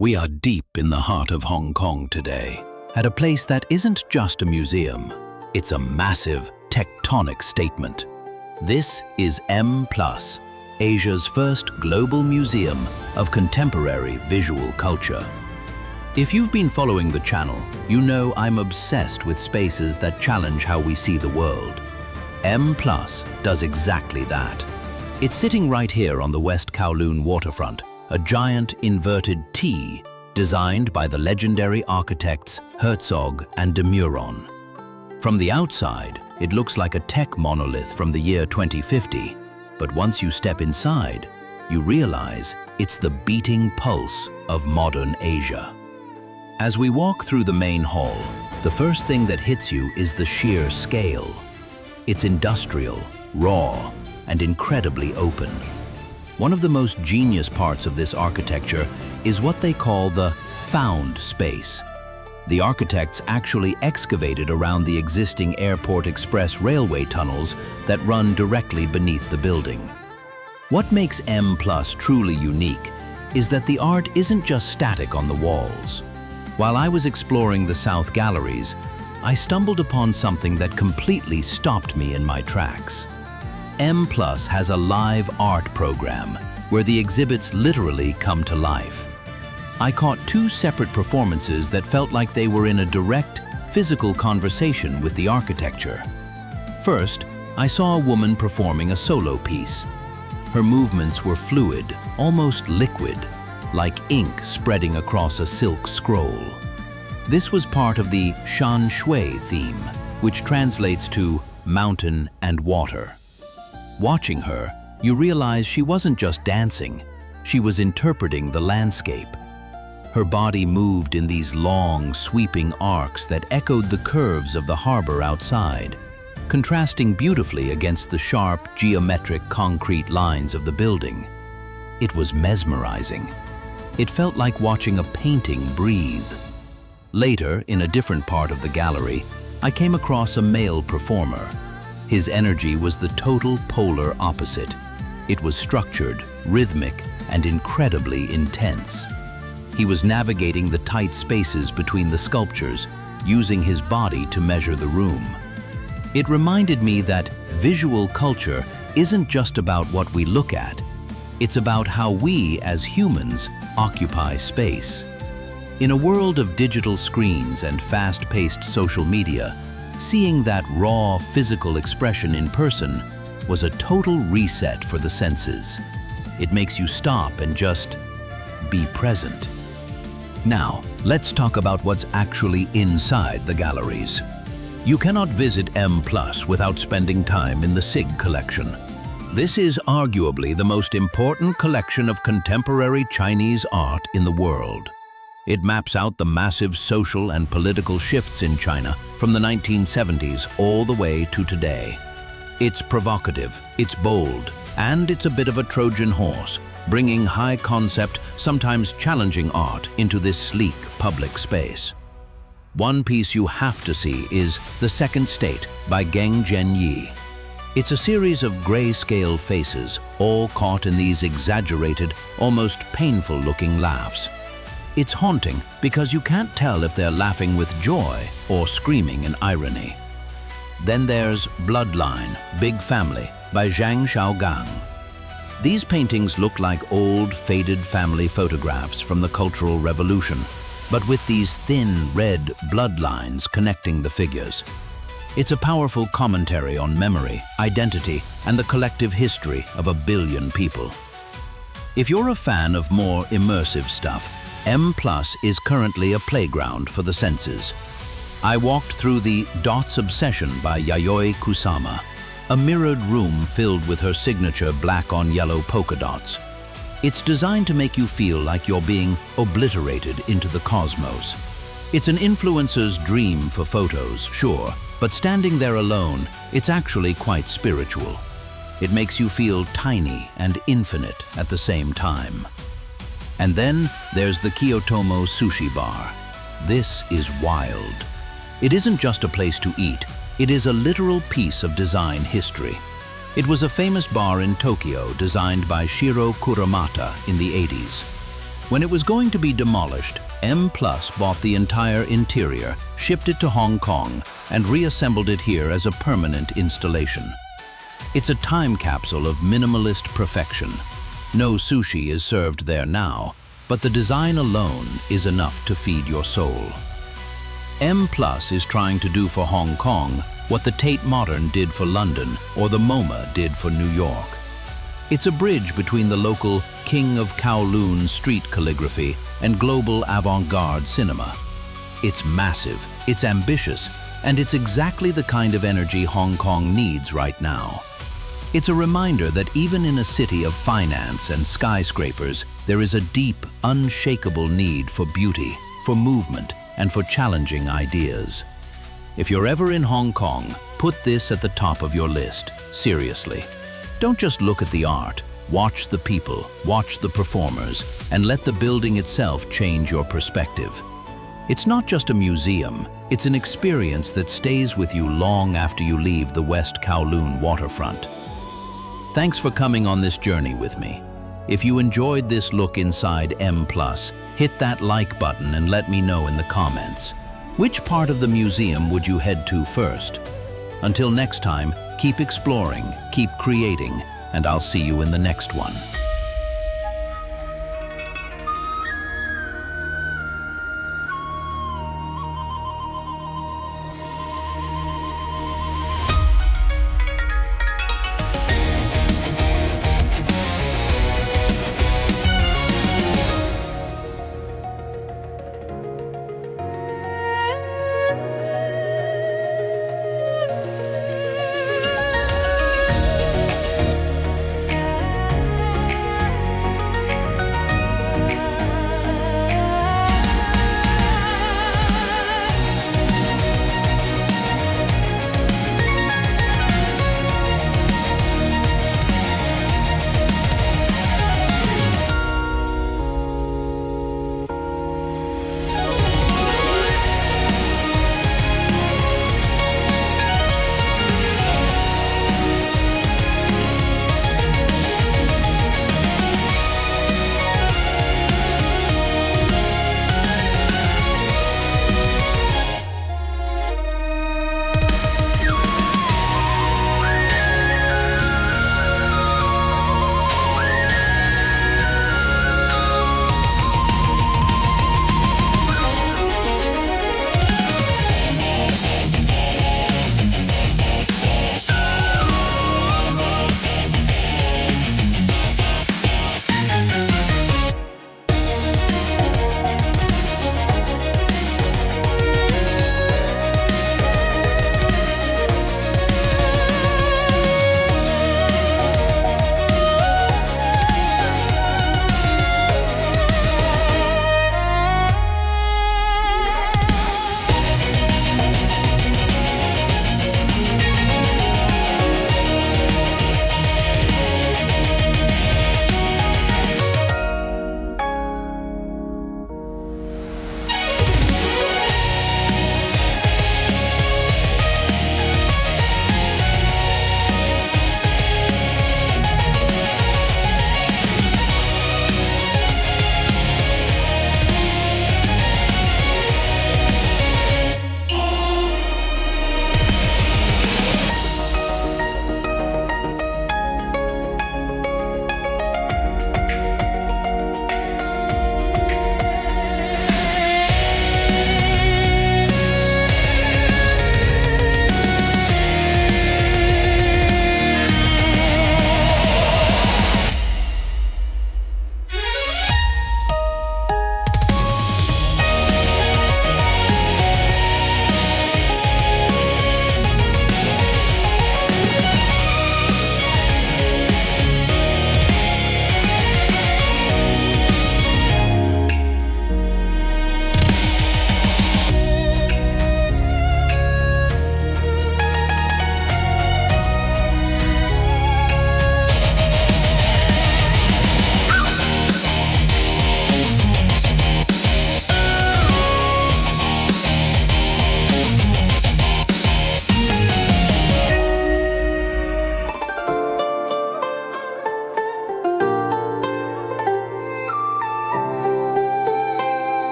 We are deep in the heart of Hong Kong today, at a place that isn't just a museum, it's a massive tectonic statement. This is M+, Asia's first global museum of contemporary visual culture. If you've been following the channel, you know I'm obsessed with spaces that challenge how we see the world. M+ does exactly that. It's sitting right here on the West Kowloon waterfront, a giant inverted T designed by the legendary architects Herzog de Meuron. From the outside, it looks like a tech monolith from the year 2050, but once you step inside, you realize it's the beating pulse of modern Asia. As we walk through the main hall, the first thing that hits you is the sheer scale. It's industrial, raw, and incredibly open. One of the most genius parts of this architecture is what they call the found space. The architects actually excavated around the existing Airport Express railway tunnels that run directly beneath the building. What makes M+ truly unique is that the art isn't just static on the walls. While I was exploring the South Galleries, I stumbled upon something that completely stopped me in my tracks. M+ has a live art program where the exhibits literally come to life. I caught two separate performances that felt like they were in a direct, physical conversation with the architecture. First, I saw a woman performing a solo piece. Her movements were fluid, almost liquid, like ink spreading across a silk scroll. This was part of the Shan Shui theme, which translates to mountain and water. Watching her, you realize she wasn't just dancing, she was interpreting the landscape. Her body moved in these long, sweeping arcs that echoed the curves of the harbor outside, contrasting beautifully against the sharp, geometric concrete lines of the building. It was mesmerizing. It felt like watching a painting breathe. Later, in a different part of the gallery, I came across a male performer. His energy was the total polar opposite. It was structured, rhythmic, and incredibly intense. He was navigating the tight spaces between the sculptures, using his body to measure the room. It reminded me that visual culture isn't just about what we look at. It's about how we, as humans, occupy space. In a world of digital screens and fast-paced social media, seeing that raw physical expression in person was a total reset for the senses. It makes you stop and just be present. Now, let's talk about what's actually inside the galleries. You cannot visit M+ without spending time in the Sigg Collection. This is arguably the most important collection of contemporary Chinese art in the world. It maps out the massive social and political shifts in China from the 1970s all the way to today. It's provocative, it's bold, and it's a bit of a Trojan horse, bringing high-concept, sometimes challenging art into this sleek public space. One piece you have to see is The Second State by Geng Zhenyi. It's a series of grayscale faces, all caught in these exaggerated, almost painful-looking laughs. It's haunting because you can't tell if they're laughing with joy or screaming in irony. Then there's Bloodline, Big Family by Zhang Shaogang. These paintings look like old, faded family photographs from the Cultural Revolution, but with these thin, red bloodlines connecting the figures. It's a powerful commentary on memory, identity, and the collective history of a billion people. If you're a fan of more immersive stuff, M+ is currently a playground for the senses. I walked through the Dots Obsession by Yayoi Kusama, a mirrored room filled with her signature black-on-yellow polka dots. It's designed to make you feel like you're being obliterated into the cosmos. It's an influencer's dream for photos, sure, but standing there alone, it's actually quite spiritual. It makes you feel tiny and infinite at the same time. And then there's the Kiyotomo Sushi Bar. This is wild. It isn't just a place to eat, it is a literal piece of design history. It was a famous bar in Tokyo designed by Shiro Kuramata in the 80s. When it was going to be demolished, M+ bought the entire interior, shipped it to Hong Kong, and reassembled it here as a permanent installation. It's a time capsule of minimalist perfection. No sushi is served there now, but the design alone is enough to feed your soul. M+ is trying to do for Hong Kong what the Tate Modern did for London or the MoMA did for New York. It's a bridge between the local King of Kowloon street calligraphy and global avant-garde cinema. It's massive, it's ambitious, and it's exactly the kind of energy Hong Kong needs right now. It's a reminder that even in a city of finance and skyscrapers, there is a deep, unshakable need for beauty, for movement, and for challenging ideas. If you're ever in Hong Kong, put this at the top of your list, seriously. Don't just look at the art, watch the people, watch the performers, and let the building itself change your perspective. It's not just a museum, it's an experience that stays with you long after you leave the West Kowloon waterfront. Thanks for coming on this journey with me. If you enjoyed this look inside M+, hit that like button and let me know in the comments. Which part of the museum would you head to first? Until next time, keep exploring, keep creating, and I'll see you in the next one.